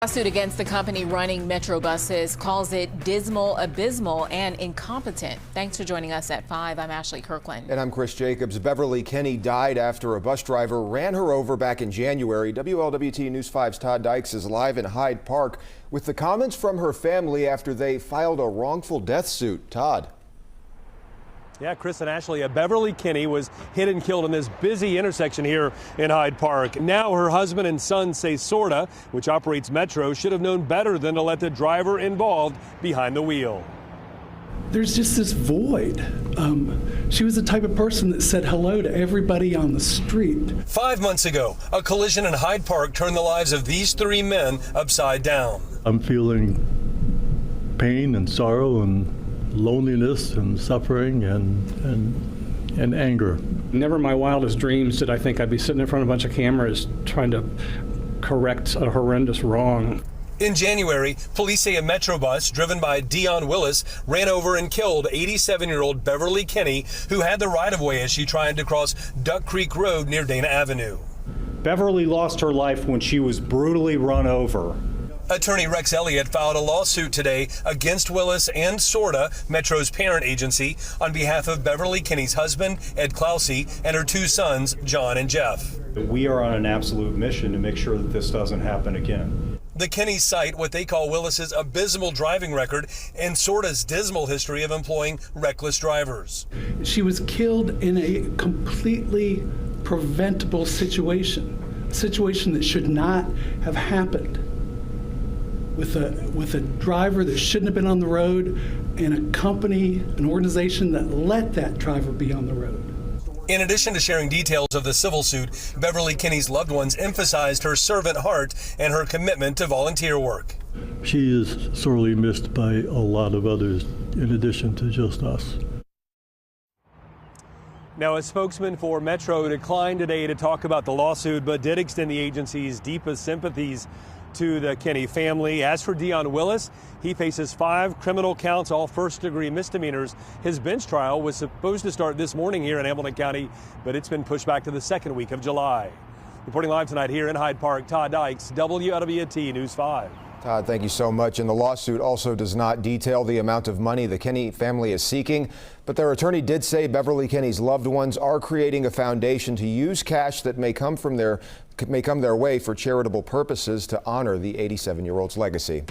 Lawsuit against the company running Metro buses calls it dismal, abysmal, and incompetent. Thanks for joining us at 5. I'm Ashley Kirkland. And I'm Chris Jacobs. Beverly Kinney died after a bus driver ran her over back in January. WLWT News 5's Todd Dykes is live in Hyde Park with the comments from her family after they filed a wrongful death suit. Todd. Yeah, Chris and Ashley, Beverly Kinney was hit and killed in this busy intersection here in Hyde Park. Now her husband and son say SORTA, which operates Metro, should have known better than to let the driver involved behind the wheel. There's just this void. She was the type of person that said hello to everybody on the street. 5 months ago, a collision in Hyde Park turned the lives of these 3 men upside down. I'm feeling pain and sorrow and loneliness and suffering and anger. Never in my wildest dreams did I think I'd be sitting in front of a bunch of cameras trying to correct a horrendous wrong. In January, police say a Metro bus driven by Dion Willis ran over and killed 87-year-old Beverly Kinney, who had the right-of-way as she tried to cross Duck Creek Road near Dana Avenue. Beverly lost her life when she was brutally run over. Attorney Rex Elliott filed a lawsuit today against Willis and SORTA, Metro's parent agency, on behalf of Beverly Kinney's husband, Ed Clousey, and her 2 sons, John and Jeff. We are on an absolute mission to make sure that this doesn't happen again. The Kinneys cite what they call Willis's abysmal driving record and SORTA's dismal history of employing reckless drivers. She was killed in a completely preventable situation, a situation that should not have happened. With a driver that shouldn't have been on the road and a company, an organization that let that driver be on the road. In addition to sharing details of the civil suit, Beverly Kinney's loved ones emphasized her servant heart and her commitment to volunteer work. She is sorely missed by a lot of others in addition to just us. Now, a spokesman for Metro declined today to talk about the lawsuit, but did extend the agency's deepest sympathies to the Kinney family. As for Dion Willis, he faces 5 criminal counts, all first-degree misdemeanors. His bench trial was supposed to start this morning here in Hamilton County, but it's been pushed back to the second week of July. Reporting live tonight here in Hyde Park, Todd Dykes, WLWT News 5. Todd, thank you so much. And the lawsuit also does not detail the amount of money the Kinney family is seeking, but their attorney did say Beverly Kinney's loved ones are creating a foundation to use cash that may come their way for charitable purposes to honor the 87-year-old's legacy.